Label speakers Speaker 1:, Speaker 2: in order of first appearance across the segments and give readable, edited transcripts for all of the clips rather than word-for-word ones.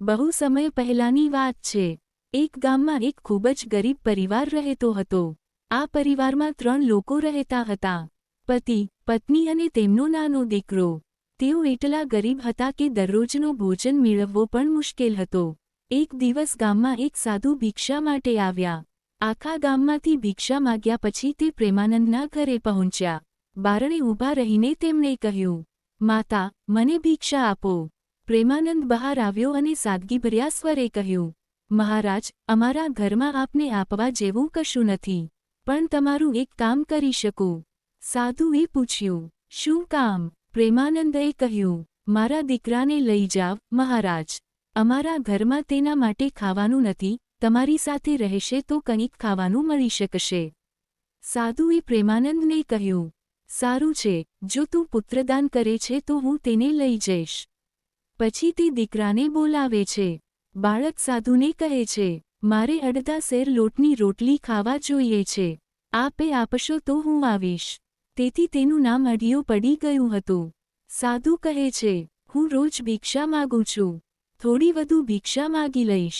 Speaker 1: બહુ સમય પહેલાની વાત છે। એક ગામમાં એક ખૂબ જ ગરીબ પરિવાર રહેતો હતો। આ પરિવારમાં 3 લોકો રહેતા હતા, પતિ, પત્ની અને તેમનો નાનો દીકરો। તેઓ એટલા ગરીબ હતા કે દરરોજનો ભોજન મેળવવો પણ મુશ્કેલ હતો। એક દિવસ ગામમાં એક સાધુ ભિક્ષા માટે આવ્યા। આખા ગામમાંથી ભિક્ષા માગ્યા પછી તે પ્રેમાનંદના ઘરે પહોંચ્યા। બારણે ઊભા રહીને તેમણે કહ્યું, માતા, મને ભિક્ષા આપો। પ્રેમાનંદ બહાર આવ્યો અને સાદગીભર્યા સ્વરે કહ્યું, મહારાજ, અમારા ઘરમાં આપને આપવા જેવું કશું નથી, પણ તમારું એક કામ કરી શકું। સાધુએ પૂછ્યું, શું કામ? પ્રેમાનંદે કહ્યું, મારા દીકરાને લઈ જાવ મહારાજ। અમારા ઘરમાં તેના માટે ખાવાનું નથી, તમારી સાથે રહેશે તો કંઈક ખાવાનું મળી શકશે। સાધુએ પ્રેમાનંદને કહ્યું, સારું છે, જો તું પુત્રદાન કરે છે તો હું તેને લઈ જઈશ। પછી તે દીકરાને બોલાવે છે। બાળક સાધુને કહે છે, મારે અડધા શેર લોટની રોટલી ખાવા જોઈએ છે। આપે આપશો તો હું આવીશ। તેથી તેનું નામ અડિયો પડી ગયું હતું। સાધુ કહે છે, હું રોજ ભિક્ષા માગું છું, થોડી વધુ ભિક્ષા માગી લઈશ।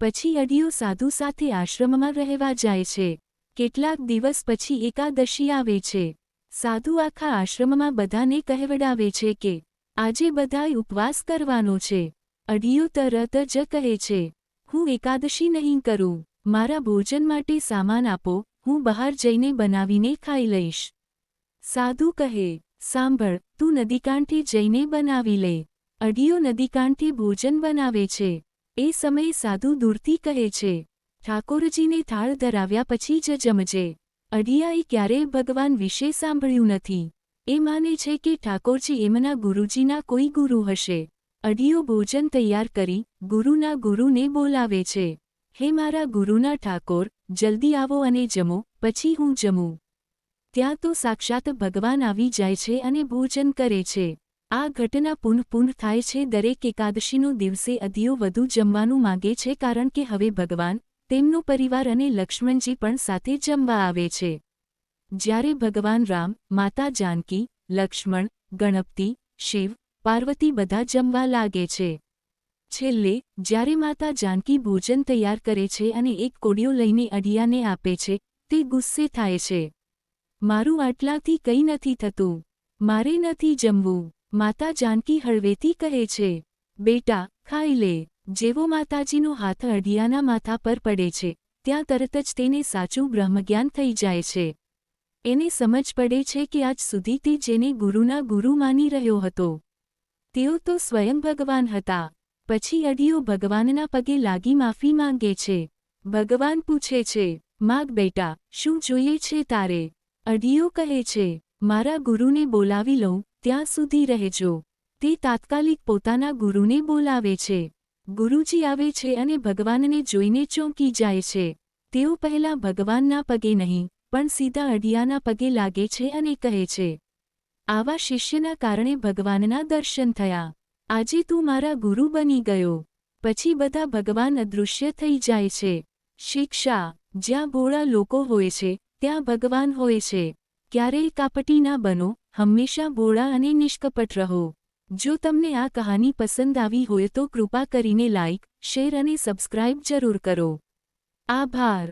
Speaker 1: પછી અડિયો સાધુ સાથે આશ્રમમાં રહેવા જાય છે। કેટલાક દિવસ પછી એકાદશી આવે છે। સાધુ આખા આશ્રમમાં બધાને કહેવડાવે છે કે આજે બધાએ ઉપવાસ કરવાનો છે। અડિયો તરત જ કહે છે, હું એકાદશી નહીં કરું, મારા ભોજન માટે સામાન આપો, હું બહાર જઈને બનાવીને ખાઈ લઈશ। સાધુ કહે, સાંભળ, તું નદીકાંઠે જઈને બનાવી લે। અડિયો નદીકાંઠે ભોજન બનાવે છે। એ સમયે સાધુ દૂરથી કહે છે, ઠાકોરજીને થાળ ધરાવ્યા પછી જ જમજે। અડિયાએ ક્યારેય ભગવાન વિશે સાંભળ્યું નથી। એ માને છે કે ઠાકોરજી એમના ગુરુજીના કોઈ ગુરુ હશે। અડિયો ભોજન તૈયાર કરી ગુરુના ગુરુને બોલાવે છે, હે મારા ગુરુના ઠાકોર, જલ્દી આવો અને જમો, પછી હું જમું। ત્યાં તો સાક્ષાત ભગવાન આવી જાય છે અને ભોજન કરે છે। આ ઘટના પુનઃ થાય છે। દરેક એકાદશીનો દિવસે અડિયો વધુ જમવાનું માંગે છે કારણ કે હવે ભગવાન, તેમનો પરિવાર અને લક્ષ્મણજી પણ સાથે જમવા આવે છે। જ્યારે ભગવાન રામ, માતા જાનકી, લક્ષ્મણ, ગણપતિ, શિવ, પાર્વતી બધા જમવા લાગે છે। છેલ્લે, જ્યારે માતા જાનકી ભોજન તૈયાર કરે છે અને એક કોડિયો લઈને અડિયાને આપે છે, તે ગુસ્સે થાય છે। મારું આટલાથી કંઈ નથી થતું, મારે નથી જમવું। માતા જાનકી હળવેથી કહે છે, બેટા, ખાઈ લે। જેવો માતાજીનો હાથ અડિયાના માથા પર પડે છે, ત્યાં તરત જ તેને સાચું બ્રહ્મજ્ઞાન થઈ જાય છે। એને સમજ પડે છે કે આજ સુધી તે જેને ગુરુના ગુરુ માની રહ્યો હતો, તેઓ તો સ્વયં ભગવાન હતા। પછી અડિયો ભગવાનના પગે લાગી માફી માંગે છે। ભગવાન પૂછે છે, માગ બેટા, શું જોઈએ છે તારે? અડિયો કહે છે, મારા ગુરુને બોલાવી લઉં, ત્યાં સુધી રહેજો। તે તાત્કાલિક પોતાના ગુરુને બોલાવે છે। ગુરુજી આવે છે અને ભગવાનને જોઈને ચોંકી જાય છે। તેઓ પહેલાં ભગવાનના પગે નહીં, પણ સીધા અડિયાના પગે લાગે છે અને કહે છે, આવા શિષ્યના કારણે ભગવાનના દર્શન થયા। આજે તું મારા ગુરુ બની ગયો। પછી બધા ભગવાન અદૃશ્ય થઈ જાય છે। શિક્ષા, જ્યાં ભોળા લોકો હોય છે, ત્યાં ભગવાન હોય છે। ક્યારેય કાપટી ના બનો, હંમેશા ભોળા અને નિષ્કપટ રહો। જો તમને આ કહાની પસંદ આવી હોય તો કૃપા કરીને લાઇક, શેર અને સબસ્ક્રાઇબ જરૂર કરો। આભાર।